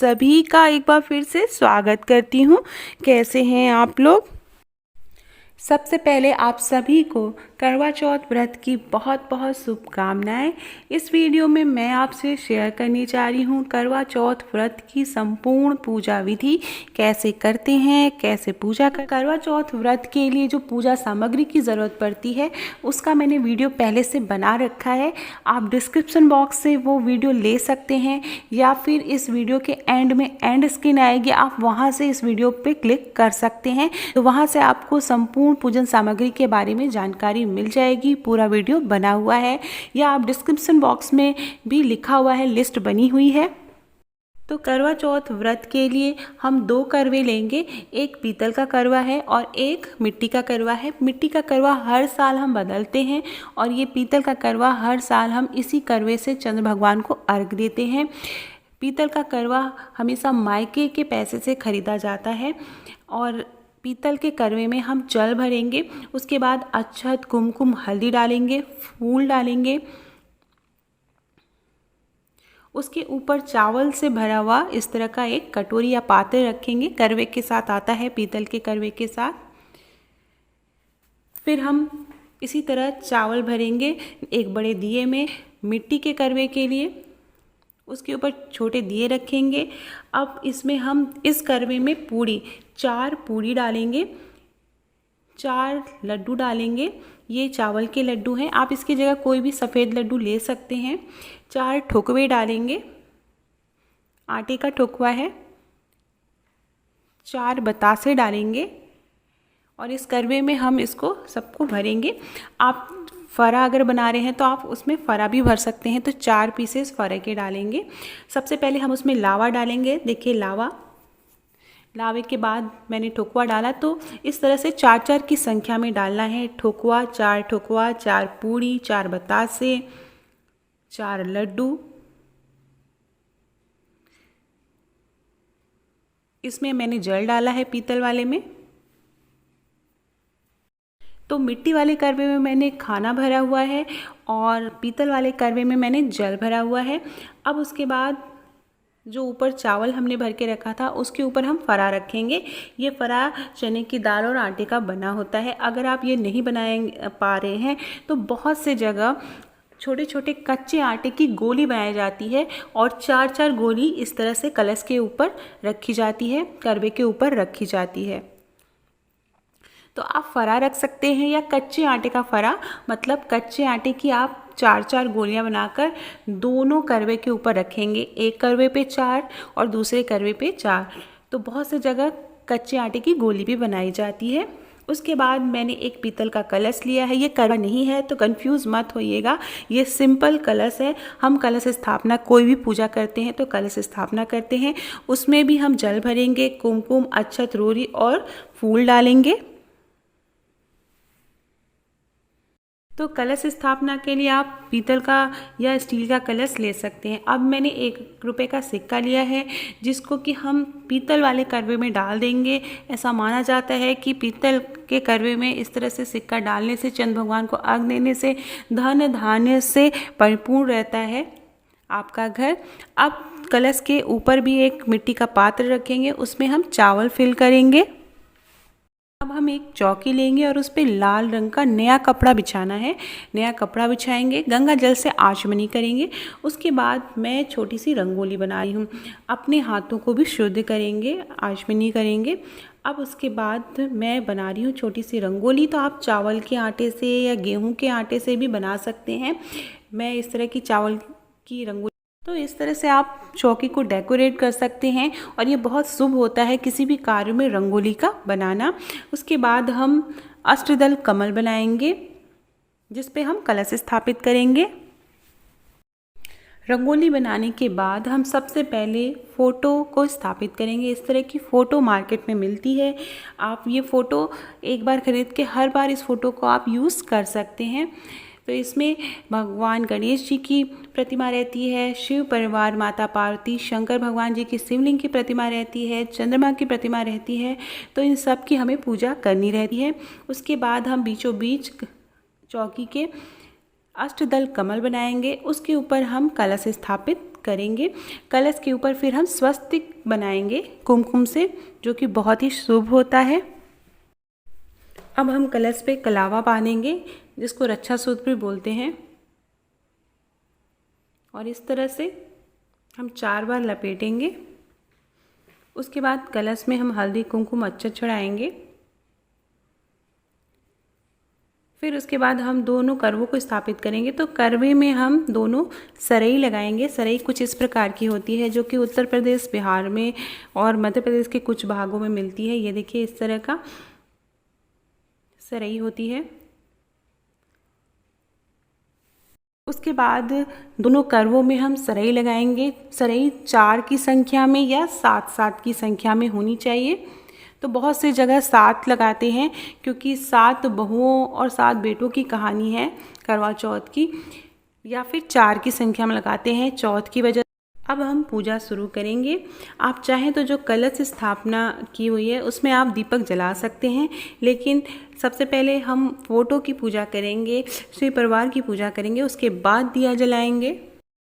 सभी का एक बार फिर से स्वागत करती हूँ। कैसे हैं आप लोग? सबसे पहले आप सभी को करवा चौथ व्रत की बहुत बहुत शुभकामनाएं। इस वीडियो में मैं आपसे शेयर करने जा रही हूँ करवा चौथ व्रत की संपूर्ण पूजा विधि, कैसे करते हैं, कैसे पूजा कर। करवा चौथ व्रत के लिए जो पूजा सामग्री की ज़रूरत पड़ती है उसका मैंने वीडियो पहले से बना रखा है। आप डिस्क्रिप्शन बॉक्स से वो वीडियो ले सकते हैं या फिर इस वीडियो के एंड में एंड स्क्रीन आएगी, आप वहाँ से इस वीडियो पे क्लिक कर सकते हैं। तो वहाँ से आपको संपूर्ण पूजन सामग्री के बारे में जानकारी मिल जाएगी। पूरा वीडियो बना हुआ है या आप डिस्क्रिप्शन बॉक्स में भी लिखा हुआ है, लिस्ट बनी हुई है। तो करवा चौथ व्रत के लिए हम 2 करवे लेंगे। एक पीतल का करवा है और एक मिट्टी का करवा है। मिट्टी का करवा हर साल हम बदलते हैं और ये पीतल का करवा हर साल हम इसी करवे से चंद्र भगवान को अर्घ देते हैं। पीतल का करवा हमेशा मायके के पैसे से खरीदा जाता है और पीतल के करवे में हम जल भरेंगे। उसके बाद अक्षत, कुमकुम, हल्दी डालेंगे, फूल डालेंगे। उसके ऊपर चावल से भरा हुआ इस तरह का एक कटोरी या पात्र रखेंगे। करवे के साथ आता है, पीतल के करवे के साथ। फिर हम इसी तरह चावल भरेंगे एक बड़े दिए में। मिट्टी के करवे के लिए उसके ऊपर छोटे दिए रखेंगे। अब इसमें हम इस करवे में 4 पूड़ी डालेंगे, 4 लड्डू डालेंगे। ये चावल के लड्डू हैं, आप इसकी जगह कोई भी सफ़ेद लड्डू ले सकते हैं। 4 ठोकवे डालेंगे, आटे का ठोकवा है। 4 बतासे डालेंगे और इस करवे में हम इसको सबको भरेंगे। आप फरा अगर बना रहे हैं तो आप उसमें फरा भी भर सकते हैं। तो 4 पीसेस फरे के डालेंगे। सबसे पहले हम उसमें लावा डालेंगे। देखिए लावे के बाद मैंने ठोकवा डाला। तो इस तरह से 4-4 की संख्या में डालना है। ठोकवा, 4 ठोकवा, 4 पूड़ी, 4 बतासे, 4 लड्डू। इसमें मैंने जल डाला है पीतल वाले में। तो मिट्टी वाले करवे में मैंने खाना भरा हुआ है और पीतल वाले करवे में मैंने जल भरा हुआ है। अब उसके बाद जो ऊपर चावल हमने भर के रखा था उसके ऊपर हम फरा रखेंगे। ये फरा चने की दाल और आटे का बना होता है। अगर आप ये नहीं पा रहे हैं तो बहुत से जगह छोटे छोटे कच्चे आटे की गोली बनाई जाती है और 4-4 गोली इस तरह से कलश के ऊपर रखी जाती है, करवे के ऊपर रखी जाती है। तो आप फरा रख सकते हैं या कच्चे आटे का फरा, मतलब कच्चे आटे की आप 4-4 गोलियां बनाकर दोनों करवे के ऊपर रखेंगे। एक करवे पे 4 और दूसरे करवे पे 4। तो बहुत से जगह कच्चे आटे की गोली भी बनाई जाती है। उसके बाद मैंने एक पीतल का कलश लिया है। ये करवा नहीं है तो कंफ्यूज मत होइएगा, ये सिंपल कलश है। हम कलश स्थापना कोई भी पूजा करते हैं तो कलश स्थापना करते हैं। उसमें भी हम जल भरेंगे, कुमकुम, अक्षत, रोरी और फूल डालेंगे। तो कलश स्थापना के लिए आप पीतल का या स्टील का कलश ले सकते हैं। अब मैंने 1 रुपये का सिक्का लिया है जिसको कि हम पीतल वाले करवे में डाल देंगे। ऐसा माना जाता है कि पीतल के करवे में इस तरह से सिक्का डालने से, चंद्र भगवान को अर्घ देने से धन धान्य से परिपूर्ण रहता है आपका घर। अब कलश के ऊपर भी एक मिट्टी का पात्र रखेंगे, उसमें हम चावल फिल करेंगे। अब हम एक चौकी लेंगे और उस पर लाल रंग का नया कपड़ा बिछाना है। नया कपड़ा बिछाएंगे, गंगा जल से आचमनी करेंगे। उसके बाद मैं छोटी सी रंगोली बना रही हूँ। अपने हाथों को भी शुद्ध करेंगे, आचमनी करेंगे। अब उसके बाद मैं बना रही हूँ छोटी सी रंगोली। तो आप चावल के आटे से या गेहूँ के आटे से भी बना सकते हैं। मैं इस तरह की चावल की रंगोली, तो इस तरह से आप चौकी को डेकोरेट कर सकते हैं और ये बहुत शुभ होता है किसी भी कार्य में रंगोली का बनाना। उसके बाद हम अष्टदल कमल बनाएंगे जिस पे हम कलश स्थापित करेंगे। रंगोली बनाने के बाद हम सबसे पहले फ़ोटो को स्थापित करेंगे। इस तरह की फ़ोटो मार्केट में मिलती है। आप ये फ़ोटो एक बार खरीद के हर बार इस फ़ोटो को आप यूज़ कर सकते हैं। तो इसमें भगवान गणेश जी की प्रतिमा रहती है, शिव परिवार, माता पार्वती, शंकर भगवान जी की शिवलिंग की प्रतिमा रहती है, चंद्रमा की प्रतिमा रहती है। तो इन सब की हमें पूजा करनी रहती है। उसके बाद हम बीचों बीच चौकी के अष्टदल कमल बनाएंगे, उसके ऊपर हम कलश स्थापित करेंगे। कलश के ऊपर फिर हम स्वस्तिक बनाएंगे कुमकुम से, जो कि बहुत ही शुभ होता है। अब हम कलश पे कलावा बांधेंगे, जिसको रक्षा सूत्र भी बोलते हैं, और इस तरह से हम 4 बार लपेटेंगे। उसके बाद कलश में हम हल्दी कुमकुम अक्षत चढ़ाएंगे। फिर उसके बाद हम दोनों करवों को स्थापित करेंगे। तो करवे में हम दोनों सरई लगाएंगे। सरई कुछ इस प्रकार की होती है, जो कि उत्तर प्रदेश, बिहार में और मध्य प्रदेश के कुछ भागों में मिलती है। ये देखिए, इस तरह का सरई होती है। उसके बाद दोनों करवों में हम सरई लगाएंगे। सरई 4 की संख्या में या 7-7 की संख्या में होनी चाहिए। तो बहुत सी जगह 7 लगाते हैं, क्योंकि 7 बहुओं और 7 बेटों की कहानी है करवा चौथ की, या फिर 4 की संख्या में लगाते हैं चौथ की वजह। अब हम पूजा शुरू करेंगे। आप चाहें तो जो कलश स्थापना की हुई है उसमें आप दीपक जला सकते हैं, लेकिन सबसे पहले हम फोटो की पूजा करेंगे, श्री परिवार की पूजा करेंगे, उसके बाद दिया जलाएंगे।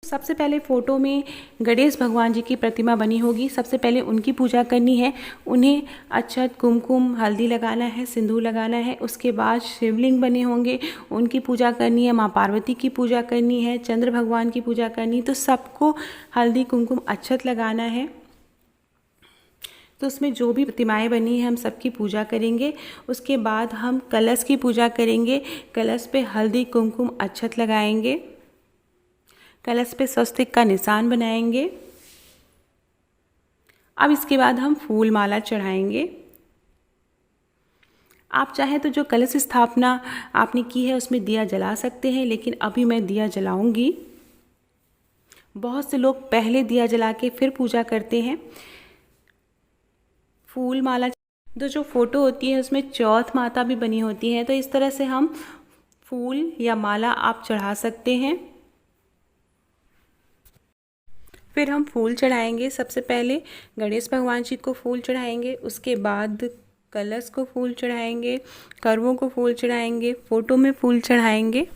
सबसे पहले फ़ोटो में गणेश भगवान जी की प्रतिमा बनी होगी, सबसे पहले उनकी पूजा करनी है। उन्हें अक्षत, कुमकुम, हल्दी लगाना है, सिंदूर लगाना है। उसके बाद शिवलिंग बने होंगे, उनकी पूजा करनी है। माँ पार्वती की पूजा करनी है, चंद्र भगवान की पूजा करनी है। तो सबको हल्दी, कुमकुम, अक्षत लगाना है। तो उसमें जो भी प्रतिमाएं बनी हैं हम सबकी पूजा करेंगे। उसके बाद हम कलश की पूजा करेंगे। कलश पे हल्दी, कुमकुम, अक्षत लगाएंगे। कलश पे स्वस्तिक का निशान बनाएंगे। अब इसके बाद हम फूल माला चढ़ाएंगे। आप चाहें तो जो कलश स्थापना आपने की है उसमें दिया जला सकते हैं, लेकिन अभी मैं दिया जलाऊंगी। बहुत से लोग पहले दिया जला के फिर पूजा करते हैं। फूल माला, जो फोटो होती है उसमें चौथ माता भी बनी होती है, तो इस तरह से हम फूल या माला आप चढ़ा सकते हैं। फिर हम फूल चढ़ाएंगे। सबसे पहले गणेश भगवान जी को फूल चढ़ाएंगे, उसके बाद कलश को फूल चढ़ाएंगे, करवों को फूल चढ़ाएंगे, फोटो में फूल चढ़ाएंगे।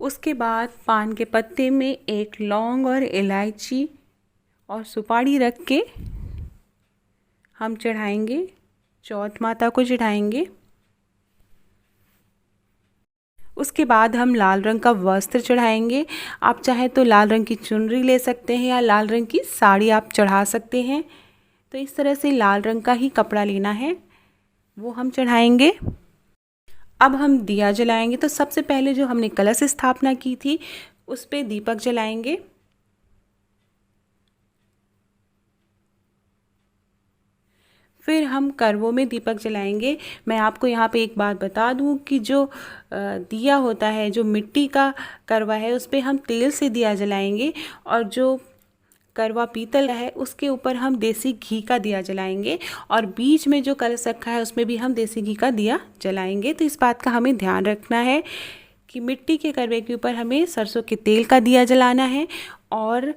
उसके बाद पान के पत्ते में एक लौंग और इलायची और सुपारी रख के हम चढ़ाएंगे, चौथ माता को चढ़ाएंगे। उसके बाद हम लाल रंग का वस्त्र चढ़ाएंगे। आप चाहें तो लाल रंग की चुनरी ले सकते हैं या लाल रंग की साड़ी आप चढ़ा सकते हैं। तो इस तरह से लाल रंग का ही कपड़ा लेना है, वो हम चढ़ाएंगे। अब हम दिया जलाएंगे। तो सबसे पहले जो हमने कलश स्थापना की थी उस पे दीपक जलाएंगे। फिर हम करवों में दीपक जलाएंगे। मैं आपको यहाँ पे एक बात बता दूँ कि जो दिया होता है, जो मिट्टी का करवा है, उस पर हम तेल से दिया जलाएंगे, और जो करवा पीतल है उसके ऊपर हम देसी घी का दिया जलाएंगे, और बीच में जो कलश रखा है उसमें भी हम देसी घी का दिया जलाएंगे। तो इस बात का हमें ध्यान रखना है कि मिट्टी के करवे के ऊपर हमें सरसों के तेल का दिया जलाना है, और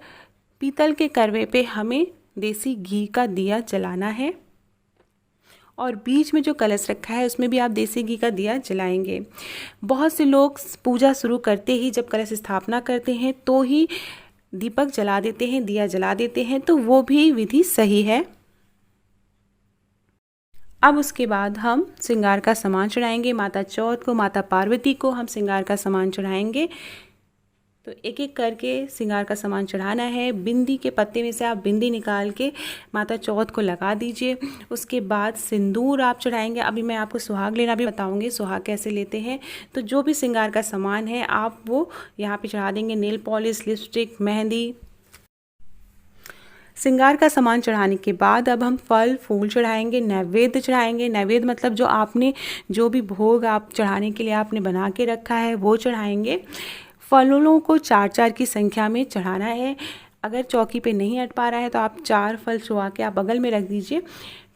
पीतल के करवे पे हमें देसी घी का दिया जलाना है, और बीच में जो कलश रखा है उसमें भी आप देसी घी का दिया जलाएंगे। बहुत से लोग पूजा शुरू करते ही जब कलश स्थापना करते हैं तो ही दीपक जला देते हैं, दिया जला देते हैं, तो वो भी विधि सही है। अब उसके बाद हम श्रृंगार का सामान चढ़ाएंगे। माता चौथ को, माता पार्वती को हम श्रृंगार का सामान चढ़ाएंगे। तो एक एक करके श्रृंगार का सामान चढ़ाना है। बिंदी के पत्ते में से आप बिंदी निकाल के माता चौथ को लगा दीजिए। उसके बाद सिंदूर आप चढ़ाएंगे। अभी मैं आपको सुहाग लेना भी बताऊंगी, सुहाग कैसे लेते हैं। तो जो भी श्रृंगार का सामान है आप वो यहाँ पे चढ़ा देंगे। Nail polish, lipstick, mehndi. श्रृंगार का सामान चढ़ाने के बाद अब हम फल फूल चढ़ाएंगे, नैवेद्य चढ़ाएंगे। नैवेद्य मतलब जो आपने जो भी भोग आप चढ़ाने के लिए आपने बना के रखा है वो चढ़ाएंगे। फलों को 4-4 की संख्या में चढ़ाना है। अगर चौकी पे नहीं अट पा रहा है तो आप 4 फल चुवा के आप बगल में रख दीजिए।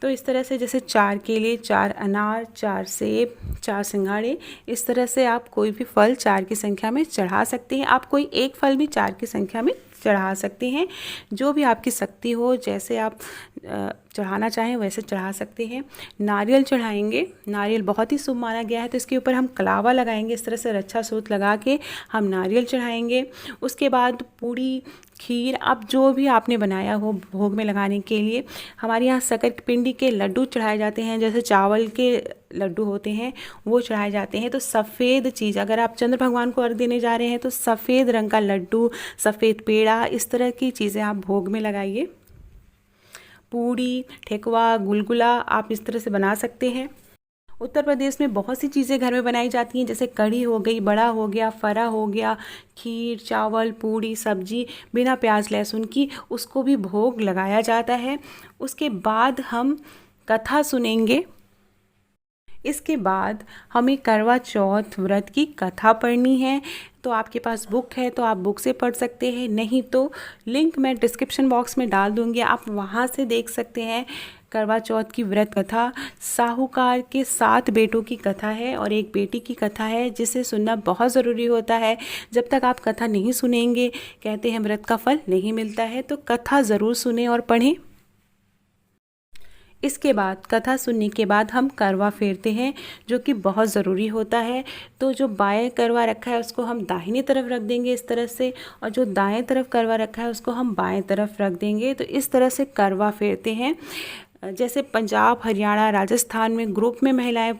तो इस तरह से जैसे 4 केले, 4 अनार, 4 सेब, 4 सिंघाड़े, इस तरह से आप कोई भी फल 4 की संख्या में चढ़ा सकते हैं। आप कोई एक फल भी 4 की संख्या में चढ़ा सकते हैं। जो भी आपकी शक्ति हो, जैसे आप चढ़ाना चाहें वैसे चढ़ा सकते हैं। नारियल चढ़ाएंगे। नारियल बहुत ही शुभ माना गया है, तो इसके ऊपर हम कलावा लगाएंगे। इस तरह से रक्षा सूत लगा के हम नारियल चढ़ाएंगे। उसके बाद पूड़ी, खीर, आप जो भी आपने बनाया हो भोग में लगाने के लिए। हमारे यहाँ शक्कर की पिंडी के लड्डू चढ़ाए जाते हैं, जैसे चावल के लड्डू होते हैं वो चढ़ाए जाते हैं। तो सफ़ेद चीज़, अगर आप चंद्र भगवान को अर्घ देने जा रहे हैं तो सफ़ेद रंग का लड्डू, सफ़ेद पेड़ा, इस तरह की चीज़ें आप भोग में लगाइए। पूड़ी, ठेकुआ, गुलगुला आप इस तरह से बना सकते हैं। उत्तर प्रदेश में बहुत सी चीज़ें घर में बनाई जाती हैं, जैसे कढ़ी हो गई, बड़ा हो गया, फरा हो गया, खीर, चावल, पूड़ी, सब्जी बिना प्याज लहसुन की, उसको भी भोग लगाया जाता है। उसके बाद हम कथा सुनेंगे। इसके बाद हमें करवा चौथ व्रत की कथा पढ़नी है। तो आपके पास बुक है तो आप बुक से पढ़ सकते हैं, नहीं तो लिंक मैं डिस्क्रिप्शन बॉक्स में डाल दूँगी, आप वहाँ से देख सकते हैं। करवा चौथ की व्रत कथा साहूकार के 7 बेटों की कथा है और एक बेटी की कथा है, जिसे सुनना बहुत ज़रूरी होता है। जब तक आप कथा नहीं सुनेंगे, कहते हैं व्रत का फल नहीं मिलता है, तो कथा ज़रूर सुने और पढ़ें। इसके बाद कथा सुनने के बाद हम करवा फेरते हैं, जो कि बहुत ज़रूरी होता है। तो जो बाएं करवा रखा है उसको हम दाहिनी तरफ रख देंगे इस तरह से, और जो दाएं तरफ करवा रखा है उसको हम बाएं तरफ रख देंगे। तो इस तरह से करवा फेरते हैं। जैसे पंजाब, हरियाणा, राजस्थान में ग्रुप में महिलाएं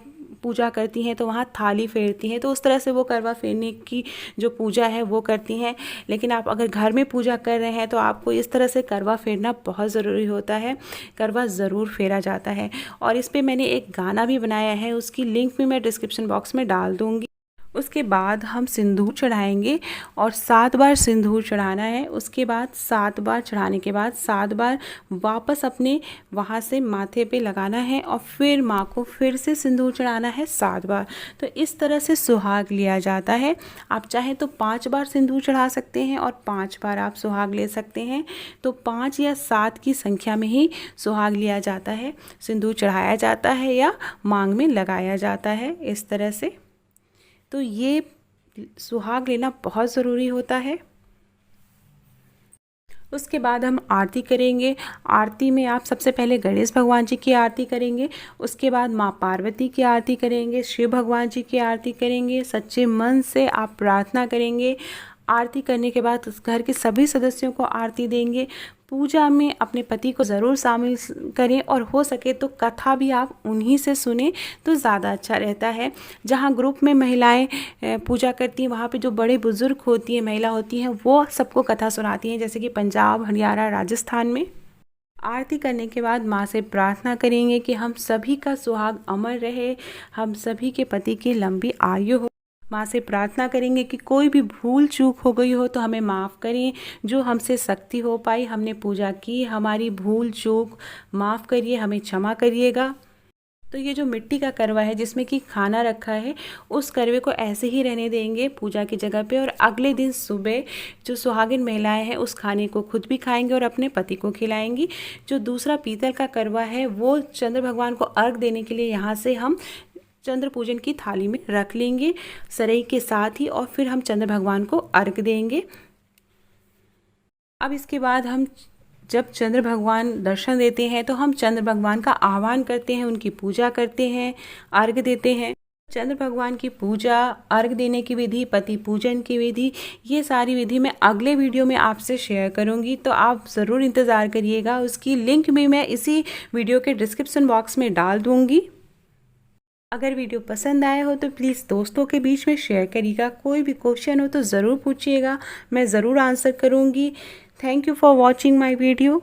पूजा करती हैं तो वहाँ थाली फेरती हैं, तो उस तरह से वो करवा फेरने की जो पूजा है वो करती हैं। लेकिन आप अगर घर में पूजा कर रहे हैं तो आपको इस तरह से करवा फेरना बहुत ज़रूरी होता है। करवा ज़रूर फेरा जाता है। और इस पे मैंने एक गाना भी बनाया है, उसकी लिंक भी मैं डिस्क्रिप्शन बॉक्स में डाल दूँगी। उसके बाद हम सिंदूर चढ़ाएंगे और 7 बार सिंदूर चढ़ाना है। उसके बाद 7 बार चढ़ाने के बाद 7 बार वापस अपने वहाँ से माथे पे लगाना है और फिर माँ को फिर से सिंदूर चढ़ाना है 7 बार। तो इस तरह से सुहाग लिया जाता है। आप चाहें तो 5 बार सिंदूर चढ़ा सकते हैं और 5 बार आप सुहाग ले सकते हैं। तो 5 या 7 की संख्या में ही सुहाग लिया जाता है, सिंदूर चढ़ाया जाता है या मांग में लगाया जाता है, इस तरह से। तो ये सुहाग लेना बहुत ज़रूरी होता है। उसके बाद हम आरती करेंगे। आरती में आप सबसे पहले गणेश भगवान जी की आरती करेंगे, उसके बाद माँ पार्वती की आरती करेंगे, शिव भगवान जी की आरती करेंगे। सच्चे मन से आप प्रार्थना करेंगे। आरती करने के बाद उस घर के सभी सदस्यों को आरती देंगे। पूजा में अपने पति को ज़रूर शामिल करें और हो सके तो कथा भी आप उन्हीं से सुने तो ज़्यादा अच्छा रहता है। जहाँ ग्रुप में महिलाएं पूजा करती हैं, वहाँ पे जो बड़े बुज़ुर्ग होती हैं, महिला होती हैं, वो सबको कथा सुनाती हैं, जैसे कि पंजाब, हरियाणा, राजस्थान में। आरती करने के बाद माँ से प्रार्थना करेंगे कि हम सभी का सुहाग अमर रहे, हम सभी के पति की लंबी आयु हो। माँ से प्रार्थना करेंगे कि कोई भी भूल चूक हो गई हो तो हमें माफ़ करें। जो हमसे शक्ति हो पाई, हमने पूजा की, हमारी भूल चूक माफ़ करिए, हमें क्षमा करिएगा। तो ये जो मिट्टी का करवा है जिसमें कि खाना रखा है, उस करवे को ऐसे ही रहने देंगे पूजा की जगह पे, और अगले दिन सुबह जो सुहागिन महिलाएं हैं उस खाने को खुद भी खाएंगे और अपने पति को खिलाएंगी। जो दूसरा पीतल का करवा है वो चंद्र भगवान को अर्घ देने के लिए यहाँ से हम चंद्र पूजन की थाली में रख लेंगे सरई के साथ ही, और फिर हम चंद्र भगवान को अर्घ देंगे। अब इसके बाद हम जब चंद्र भगवान दर्शन देते हैं तो हम चंद्र भगवान का आह्वान करते हैं, उनकी पूजा करते हैं, अर्घ देते हैं। चंद्र भगवान की पूजा, अर्घ देने की विधि, पति पूजन की विधि, ये सारी विधि मैं अगले वीडियो में आपसे शेयर करूंगी, तो आप ज़रूर इंतज़ार करिएगा। उसकी लिंक भी मैं इसी वीडियो के डिस्क्रिप्शन बॉक्स में डाल दूँगी। अगर वीडियो पसंद आया हो तो प्लीज़ दोस्तों के बीच में शेयर करिएगा। कोई भी क्वेश्चन हो तो ज़रूर पूछिएगा, मैं ज़रूर आंसर करूँगी। Thank you for watching my video.